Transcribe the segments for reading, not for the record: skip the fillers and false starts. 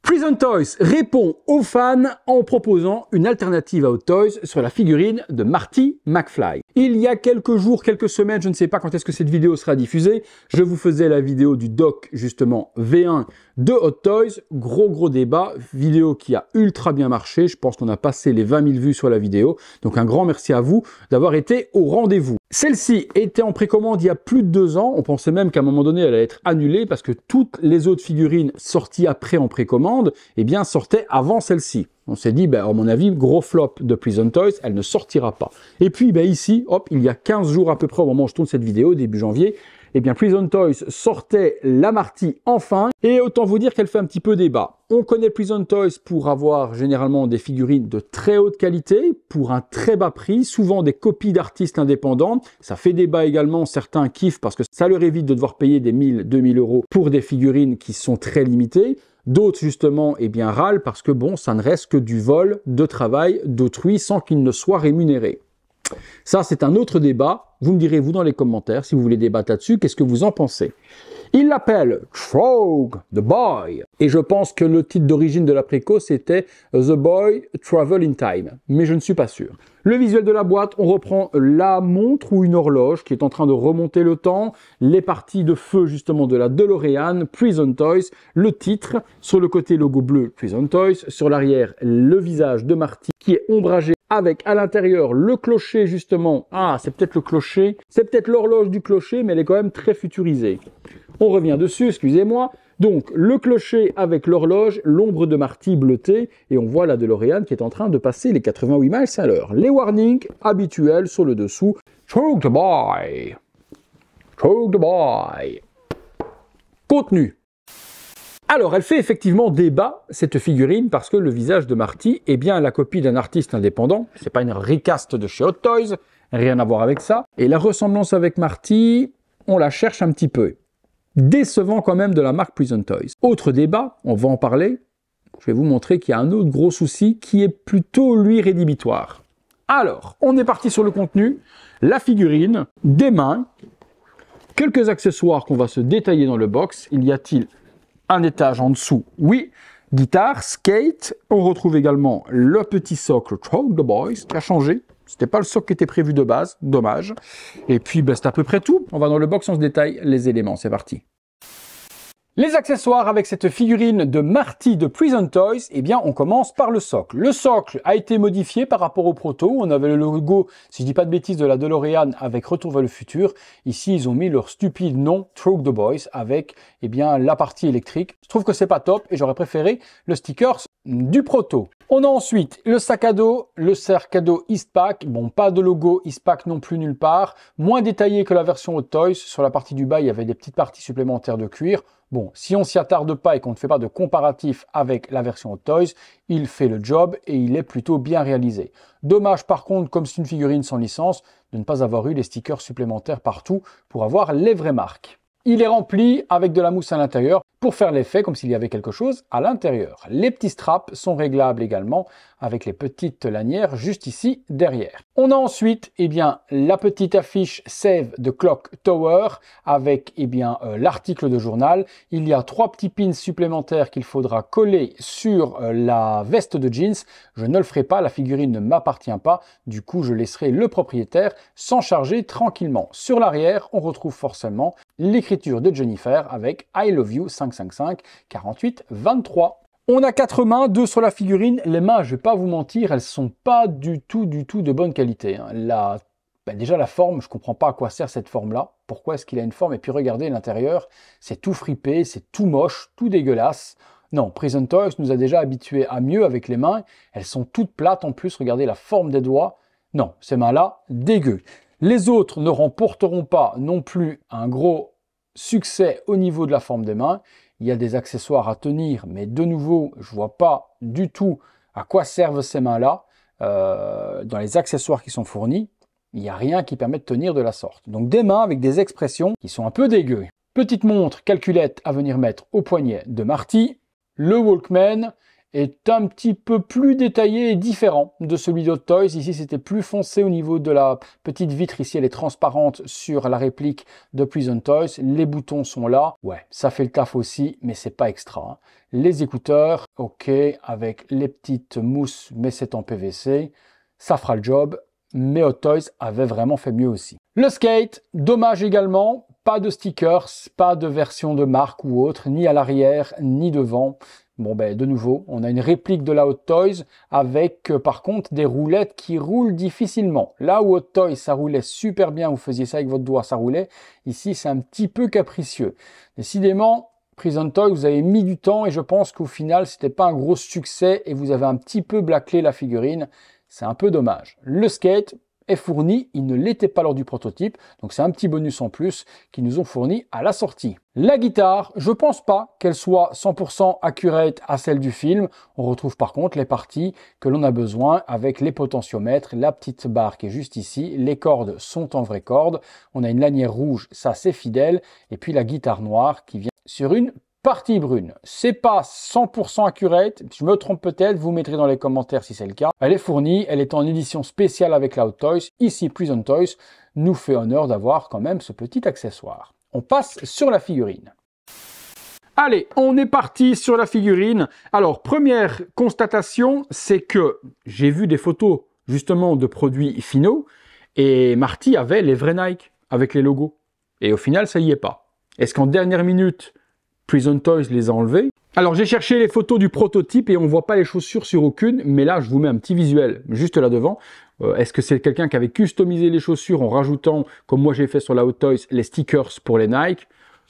Prison Toys répond aux fans en proposant une alternative à Hot Toys sur la figurine de Marty McFly. Il y a quelques jours, quelques semaines, je ne sais pas quand est-ce que cette vidéo sera diffusée, je vous faisais la vidéo du doc justement V1 de Hot Toys, gros débat, vidéo qui a ultra bien marché, je pense qu'on a passé les 20 000 vues sur la vidéo, donc un grand merci à vous d'avoir été au rendez-vous. Celle-ci était en précommande il y a plus de 2 ans, on pensait même qu'à un moment donné elle allait être annulée parce que toutes les autres figurines sorties après en précommande, eh bien sortaient avant celle-ci. On s'est dit, à mon avis, gros flop de Prison Toys, elle ne sortira pas. Et puis ici, hop, il y a 15 jours à peu près au moment où je tourne cette vidéo, début janvier, eh bien Prison Toys sortait la Marty enfin, et autant vous dire qu'elle fait un petit peu débat. On connaît Prison Toys pour avoir généralement des figurines de très haute qualité, pour un très bas prix, souvent des copies d'artistes indépendants. Ça fait débat également, certains kiffent parce que ça leur évite de devoir payer des 1000, 2000 euros pour des figurines qui sont très limitées. D'autres, justement, eh bien, râlent parce que, bon, ça ne reste que du vol de travail d'autrui sans qu'il ne soit rémunéré. Ça, c'est un autre débat. Vous me direz, vous, dans les commentaires, si vous voulez débattre là-dessus, qu'est-ce que vous en pensez? Il l'appelle Trog the Boy. Et je pense que le titre d'origine de la préco, c'était The Boy Travel in Time. Mais je ne suis pas sûr. Le visuel de la boîte, on reprend la montre ou une horloge qui est en train de remonter le temps, les parties de feu justement de la DeLorean, Prison Toys, le titre, sur le côté logo bleu Prison Toys, sur l'arrière le visage de Marty qui est ombragé avec à l'intérieur le clocher justement, c'est peut-être le clocher, c'est peut-être l'horloge du clocher mais elle est quand même très futurisée. On revient dessus, excusez-moi. Donc, le clocher avec l'horloge, l'ombre de Marty bleutée, et on voit la DeLorean qui est en train de passer les 88 miles à l'heure. Les warnings habituels sur le dessous. Choke the boy. Choke the boy. Contenu. Alors, elle fait effectivement débat, cette figurine, parce que le visage de Marty est bien la copie d'un artiste indépendant. C'est pas une recast de chez Hot Toys, rien à voir avec ça. Et la ressemblance avec Marty, on la cherche un petit peu. Décevant quand même de la marque Prison Toys. Autre débat, on va en parler. Je vais vous montrer qu'il y a un autre gros souci qui est plutôt, lui, rédhibitoire. Alors, on est parti sur le contenu. La figurine, des mains, quelques accessoires qu'on va se détailler dans le box. Il y a-t-il un étage en dessous? Oui. Guitare, skate. On retrouve également le petit socle Trog the Boys qui a changé. C'était pas le socle qui était prévu de base, dommage. Et puis c'est à peu près tout. On va dans le box, on se détaille les éléments, c'est parti. Les accessoires avec cette figurine de Marty de Prison Toys, eh bien on commence par le socle. Le socle a été modifié par rapport au proto. On avait le logo, si je dis pas de bêtises, de la DeLorean avec Retour vers le futur. Ici, ils ont mis leur stupide nom Trog the Boys avec la partie électrique. Je trouve que c'est pas top et j'aurais préféré le sticker du proto. On a ensuite le sac à dos Eastpak. Bon, pas de logo Eastpak non plus nulle part. Moins détaillé que la version Hot Toys. Sur la partie du bas, il y avait des petites parties supplémentaires de cuir. Bon, si on s'y attarde pas et qu'on ne fait pas de comparatif avec la version Hot Toys, il fait le job et il est plutôt bien réalisé. Dommage par contre, comme c'est une figurine sans licence, de ne pas avoir eu les stickers supplémentaires partout pour avoir les vraies marques. Il est rempli avec de la mousse à l'intérieur pour faire l'effet comme s'il y avait quelque chose à l'intérieur. Les petits straps sont réglables également avec les petites lanières juste ici derrière. On a ensuite la petite affiche Save the Clock Tower avec l'article de journal. Il y a 3 petits pins supplémentaires qu'il faudra coller sur la veste de jeans. Je ne le ferai pas, la figurine ne m'appartient pas. Du coup, je laisserai le propriétaire s'en charger tranquillement. Sur l'arrière, on retrouve forcément l'écriture de Jennifer avec I love you 555 48 23. On a 4 mains, 2 sur la figurine. Les mains, je vais pas vous mentir, elles sont pas du tout de bonne qualité. Déjà la forme, je comprends pas à quoi sert cette forme-là. Pourquoi est-ce qu'il a une forme? Et puis regardez l'intérieur, c'est tout fripé, c'est tout moche, tout dégueulasse. Non, Prison Toys nous a déjà habitués à mieux avec les mains. Elles sont toutes plates en plus, regardez la forme des doigts. Non, ces mains-là, dégueu. Les autres ne remporteront pas non plus un gros succès au niveau de la forme des mains. Il y a des accessoires à tenir, mais de nouveau, je ne vois pas du tout à quoi servent ces mains-là. Dans les accessoires qui sont fournis, il n'y a rien qui permet de tenir de la sorte. Donc des mains avec des expressions qui sont un peu dégueu. Petite montre calculette à venir mettre au poignet de Marty, le Walkman est un petit peu plus détaillé et différent de celui d'Hot Toys. Ici, c'était plus foncé au niveau de la petite vitre. Ici, elle est transparente sur la réplique de Prison Toys. Les boutons sont là. Ouais, ça fait le taf aussi, mais c'est pas extra, hein. Les écouteurs, ok, avec les petites mousses, mais c'est en PVC. Ça fera le job, mais Hot Toys avait vraiment fait mieux aussi. Le skate, dommage également. Pas de stickers, pas de version de marque ou autre, ni à l'arrière, ni devant. Bon ben de nouveau, on a une réplique de la Hot Toys avec par contre des roulettes qui roulent difficilement. Là où Hot Toys ça roulait super bien, vous faisiez ça avec votre doigt, ça roulait. Ici c'est un petit peu capricieux. Décidément, Prison Toys, vous avez mis du temps et je pense qu'au final c'était pas un gros succès et vous avez un petit peu blacklé la figurine. C'est un peu dommage. Le skate est fourni, il ne l'était pas lors du prototype, donc c'est un petit bonus en plus qu'ils nous ont fourni à la sortie. La guitare, je pense pas qu'elle soit 100% accurate à celle du film. On retrouve par contre les parties que l'on a besoin avec les potentiomètres, la petite barre qui est juste ici, les cordes sont en vraies cordes, on a une lanière rouge, ça c'est fidèle, et puis la guitare noire qui vient sur une partie brune. C'est pas 100% accurate, je me trompe peut-être, vous mettrez dans les commentaires si c'est le cas. Elle est fournie, elle est en édition spéciale avec la Hot Toys. Ici, Prison Toys nous fait honneur d'avoir quand même ce petit accessoire. On passe sur la figurine. Allez, on est parti sur la figurine. Alors, première constatation, c'est que j'ai vu des photos justement de produits finaux et Marty avait les vrais Nike avec les logos. Et au final, ça y est pas. Est-ce qu'en dernière minute, Prison Toys les a enlevés? Alors j'ai cherché les photos du prototype et on voit pas les chaussures sur aucune, mais là je vous mets un petit visuel juste là devant. Est-ce que c'est quelqu'un qui avait customisé les chaussures en rajoutant, comme moi j'ai fait sur la Hot Toys, les stickers pour les Nike?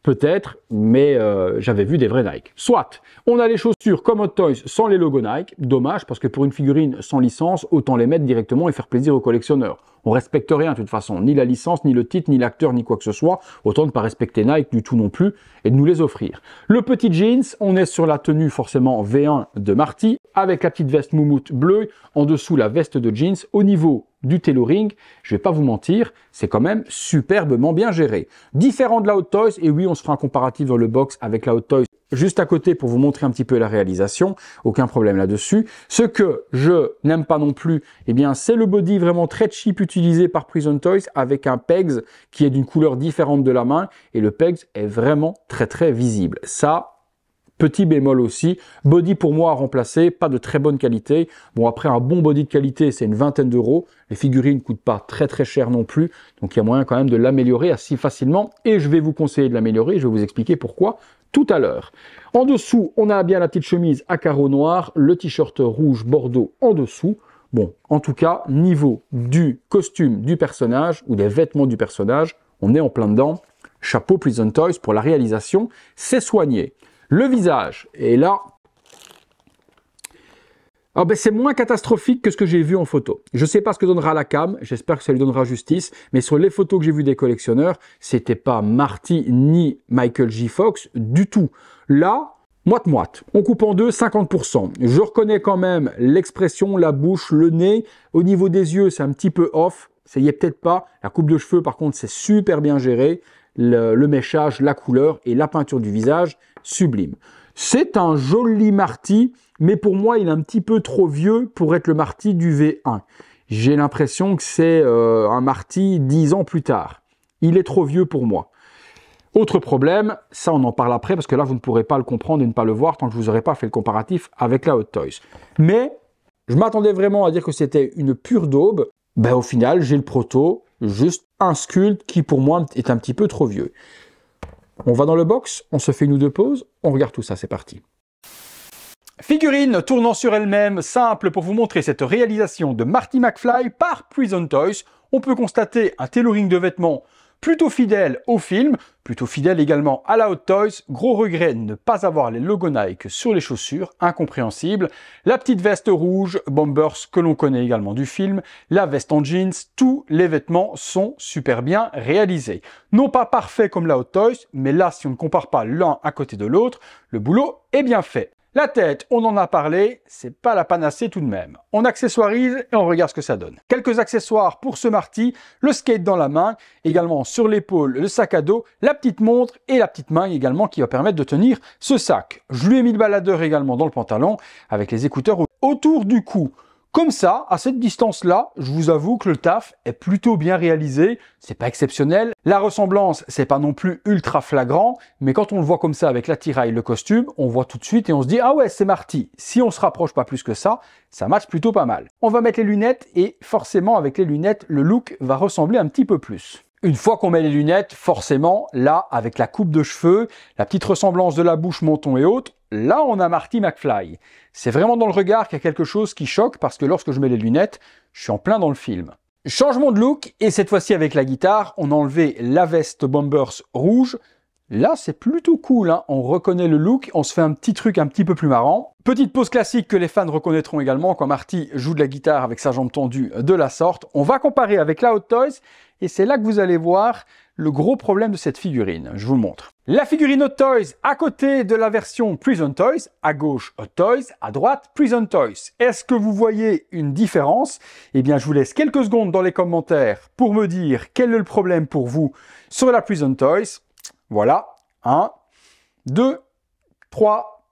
Peut-être, mais j'avais vu des vrais Nike. Soit, on a les chaussures comme Hot Toys sans les logos Nike. Dommage, parce que pour une figurine sans licence, autant les mettre directement et faire plaisir aux collectionneurs. On respecte rien de toute façon, ni la licence, ni le titre, ni l'acteur, ni quoi que ce soit. Autant ne pas respecter Nike du tout non plus et de nous les offrir. Le petit jeans, on est sur la tenue forcément V1 de Marty, avec la petite veste moumoute bleue, en dessous la veste de jeans. Au niveau du tailoring, je vais pas vous mentir, c'est quand même superbement bien géré. Différent de la Hot Toys, et oui, on se fera un comparatif dans le box avec la Hot Toys juste à côté pour vous montrer un petit peu la réalisation, aucun problème là-dessus. Ce que je n'aime pas non plus, eh bien, c'est le body vraiment très cheap utilisé par Prison Toys avec un pegs qui est d'une couleur différente de la main et le pegs est vraiment très visible. Ça, petit bémol aussi, body pour moi à remplacer, pas de très bonne qualité. Bon, après un bon body de qualité, c'est une vingtaine d'euros. Les figurines ne coûtent pas très cher non plus, donc il y a moyen quand même de l'améliorer assez facilement et je vais vous conseiller de l'améliorer, je vais vous expliquer pourquoi tout à l'heure. En dessous, on a bien la petite chemise à carreaux noirs, le t-shirt rouge bordeaux en dessous. Bon, en tout cas, niveau du costume du personnage ou des vêtements du personnage, on est en plein dedans. Chapeau Prison Toys pour la réalisation, c'est soigné. Le visage, et là, oh ben c'est moins catastrophique que ce que j'ai vu en photo. Je ne sais pas ce que donnera la cam, j'espère que ça lui donnera justice, mais sur les photos que j'ai vues des collectionneurs, c'était pas Marty ni Michael J. Fox du tout. Là, moite-moite, on coupe en deux, 50%. Je reconnais quand même l'expression, la bouche, le nez. Au niveau des yeux, c'est un petit peu off, ça y est peut-être pas. La coupe de cheveux, par contre, c'est super bien géré. Le méchage, la couleur et la peinture du visage, sublime. C'est un joli Marty, mais pour moi, il est un petit peu trop vieux pour être le Marty du V1. J'ai l'impression que c'est un Marty 10 ans plus tard. Il est trop vieux pour moi. Autre problème, ça on en parle après, parce que là, vous ne pourrez pas le comprendre et ne pas le voir tant que je ne vous aurai pas fait le comparatif avec la Hot Toys. Mais je m'attendais vraiment à dire que c'était une pure daube. Ben, au final, j'ai le proto, juste un sculpte qui pour moi est un petit peu trop vieux. On va dans le box, on se fait une ou deux pauses, on regarde tout ça, c'est parti. Figurine tournant sur elle-même, simple pour vous montrer cette réalisation de Marty McFly par Prison Toys. On peut constater un tailoring de vêtements plutôt fidèle au film, plutôt fidèle également à la Hot Toys. Gros regret de ne pas avoir les logos Nike sur les chaussures, incompréhensible. La petite veste rouge, Bombers, que l'on connaît également du film, la veste en jeans, tous les vêtements sont super bien réalisés. Non pas parfaits comme la Hot Toys, mais là, si on ne compare pas l'un à côté de l'autre, le boulot est bien fait. La tête, on en a parlé, c'est pas la panacée tout de même. On accessoirise et on regarde ce que ça donne. Quelques accessoires pour ce Marty, le skate dans la main, également sur l'épaule, le sac à dos, la petite montre et la petite main également qui va permettre de tenir ce sac. Je lui ai mis le baladeur également dans le pantalon avec les écouteurs autour du cou. Comme ça, à cette distance-là, je vous avoue que le taf est plutôt bien réalisé, c'est pas exceptionnel. La ressemblance, c'est pas non plus ultra flagrant, mais quand on le voit comme ça avec l'attirail, le costume, on voit tout de suite et on se dit « Ah ouais, c'est Marty ». Si on se rapproche pas plus que ça match plutôt pas mal. On va mettre les lunettes et forcément avec les lunettes, le look va ressembler un petit peu plus. Une fois qu'on met les lunettes, forcément, là, avec la coupe de cheveux, la petite ressemblance de la bouche, menton et autres, là, on a Marty McFly. C'est vraiment dans le regard qu'il y a quelque chose qui choque parce que lorsque je mets les lunettes, je suis en plein dans le film. Changement de look, et cette fois-ci avec la guitare, on a enlevé la veste Bombers rouge. Là, c'est plutôt cool, hein. On reconnaît le look, on se fait un petit truc un petit peu plus marrant. Petite pose classique que les fans reconnaîtront également quand Marty joue de la guitare avec sa jambe tendue de la sorte. On va comparer avec la Hot Toys, et c'est là que vous allez voir le gros problème de cette figurine. Je vous le montre. La figurine Hot Toys à côté de la version Prison Toys, à gauche Hot Toys, à droite Prison Toys. Est-ce que vous voyez une différence? Eh bien, je vous laisse quelques secondes dans les commentaires pour me dire quel est le problème pour vous sur la Prison Toys. Voilà, 1, 2, 3,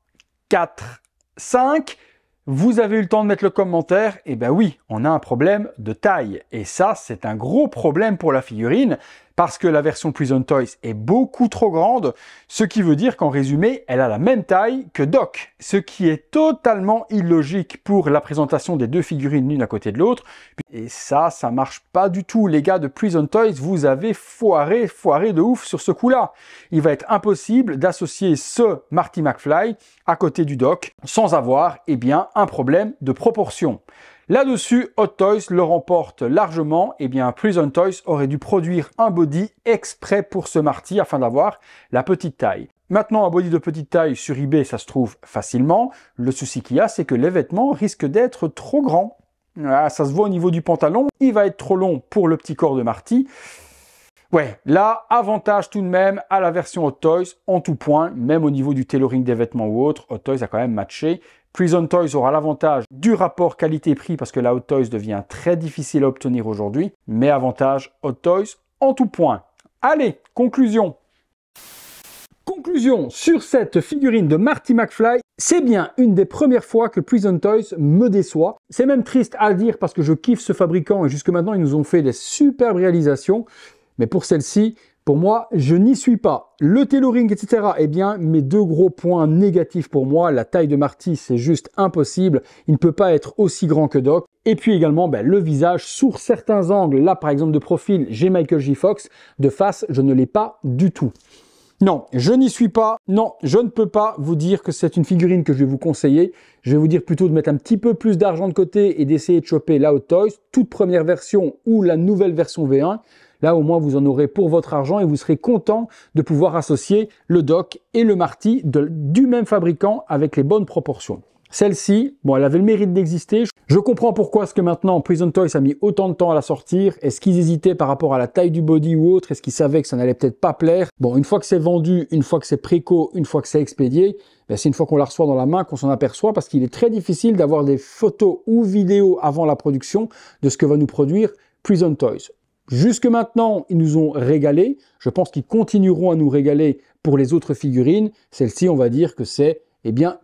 4, 5. Vous avez eu le temps de mettre le commentaire. Eh ben oui, on a un problème de taille. Et ça, c'est un gros problème pour la figurine parce que la version Prison Toys est beaucoup trop grande, ce qui veut dire qu'en résumé, elle a la même taille que Doc, ce qui est totalement illogique pour la présentation des deux figurines l'une à côté de l'autre. Et ça marche pas du tout. Les gars de Prison Toys, vous avez foiré de ouf sur ce coup-là. Il va être impossible d'associer ce Marty McFly à côté du Doc sans avoir, eh bien, un problème de proportion. Là-dessus, Hot Toys le remporte largement. Eh bien, Prison Toys aurait dû produire un body exprès pour ce Marty afin d'avoir la petite taille. Maintenant, un body de petite taille sur eBay, ça se trouve facilement. Le souci qu'il y a, c'est que les vêtements risquent d'être trop grands. Voilà, ça se voit au niveau du pantalon. Il va être trop long pour le petit corps de Marty. Ouais, là, avantage tout de même à la version Hot Toys en tout point, même au niveau du tailoring des vêtements ou autre. Hot Toys a quand même matché. Prison Toys aura l'avantage du rapport qualité-prix parce que la Hot Toys devient très difficile à obtenir aujourd'hui, mais avantage Hot Toys en tout point. Allez, conclusion. Conclusion sur cette figurine de Marty McFly, c'est bien une des premières fois que Prison Toys me déçoit. C'est même triste à dire parce que je kiffe ce fabricant et jusque maintenant ils nous ont fait des superbes réalisations, mais pour celle-ci, pour moi, je n'y suis pas. Le tailoring, etc. Eh bien, mes deux gros points négatifs pour moi, la taille de Marty, c'est juste impossible. Il ne peut pas être aussi grand que Doc. Et puis également, le visage, sur certains angles, là par exemple de profil, j'ai Michael J. Fox. De face, je ne l'ai pas du tout. Non, je n'y suis pas. Non, je ne peux pas vous dire que c'est une figurine que je vais vous conseiller. Je vais vous dire plutôt de mettre un petit peu plus d'argent de côté et d'essayer de choper la Hot Toys, toute première version ou la nouvelle version V1. Là, au moins, vous en aurez pour votre argent et vous serez content de pouvoir associer le Doc et le Marty du même fabricant avec les bonnes proportions. Celle-ci, bon, elle avait le mérite d'exister. Je comprends pourquoi est-ce que maintenant Prison Toys a mis autant de temps à la sortir. Est-ce qu'ils hésitaient par rapport à la taille du body ou autre? Est-ce qu'ils savaient que ça n'allait peut-être pas plaire? Bon, une fois que c'est vendu, une fois que c'est préco, une fois que c'est expédié, c'est une fois qu'on la reçoit dans la main qu'on s'en aperçoit parce qu'il est très difficile d'avoir des photos ou vidéos avant la production de ce que va nous produire Prison Toys. Jusque maintenant, ils nous ont régalé. Je pense qu'ils continueront à nous régaler pour les autres figurines. Celle-ci, on va dire que c'est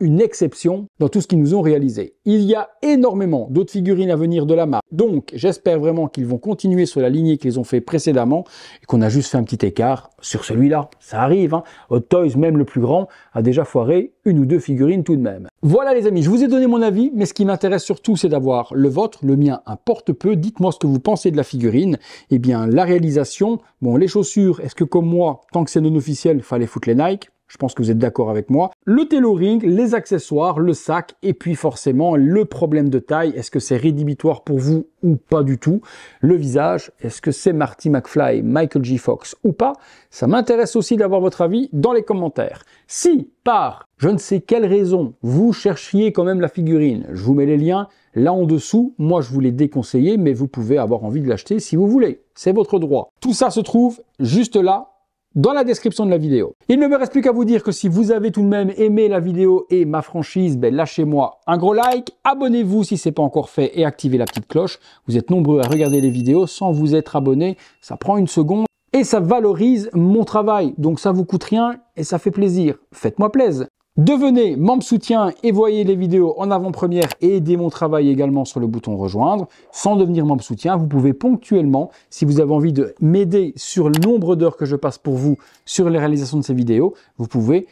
une exception dans tout ce qu'ils nous ont réalisé. Il y a énormément d'autres figurines à venir de la marque. Donc, j'espère vraiment qu'ils vont continuer sur la lignée qu'ils ont fait précédemment et qu'on a juste fait un petit écart sur celui-là. Ça arrive, hein. Hot Toys, même le plus grand, a déjà foiré une ou deux figurines tout de même. Voilà les amis, je vous ai donné mon avis, mais ce qui m'intéresse surtout, c'est d'avoir le vôtre. Le mien importe peu. Dites-moi ce que vous pensez de la figurine. Eh bien, la réalisation, bon, les chaussures, est-ce que comme moi, tant que c'est non officiel, il fallait foutre les Nike? Je pense que vous êtes d'accord avec moi. Le tailoring, les accessoires, le sac, et puis forcément le problème de taille. Est-ce que c'est rédhibitoire pour vous ou pas du tout? Le visage, est-ce que c'est Marty McFly, Michael J. Fox ou pas? Ça m'intéresse aussi d'avoir votre avis dans les commentaires. Si, par je ne sais quelle raison, vous cherchiez quand même la figurine, je vous mets les liens là en dessous. Moi, je vous l'ai déconseillé, mais vous pouvez avoir envie de l'acheter si vous voulez. C'est votre droit. Tout ça se trouve juste là, dans la description de la vidéo. Il ne me reste plus qu'à vous dire que si vous avez tout de même aimé la vidéo et ma franchise, lâchez-moi un gros like, abonnez-vous si ce n'est pas encore fait et activez la petite cloche. Vous êtes nombreux à regarder les vidéos sans vous être abonné, ça prend une seconde et ça valorise mon travail. Donc ça vous coûte rien et ça fait plaisir. Faites-moi plaisir. Devenez membre soutien et voyez les vidéos en avant-première et aidez mon travail également sur le bouton rejoindre. Sans devenir membre soutien, vous pouvez ponctuellement, si vous avez envie de m'aider sur le nombre d'heures que je passe pour vous sur les réalisations de ces vidéos, vous pouvez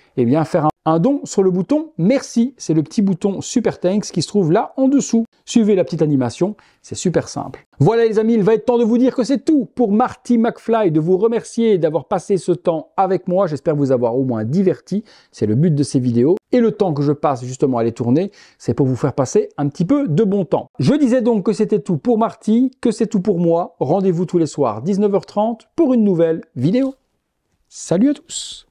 faire un don sur le bouton merci. C'est le petit bouton Super Thanks qui se trouve là en dessous. Suivez la petite animation, c'est super simple. Voilà les amis, il va être temps de vous dire que c'est tout pour Marty McFly, de vous remercier d'avoir passé ce temps avec moi. J'espère vous avoir au moins diverti, c'est le but de ces vidéos. Et le temps que je passe justement à les tourner, c'est pour vous faire passer un petit peu de bon temps. Je disais donc que c'était tout pour Marty, que c'est tout pour moi. Rendez-vous tous les soirs 19h30 pour une nouvelle vidéo. Salut à tous!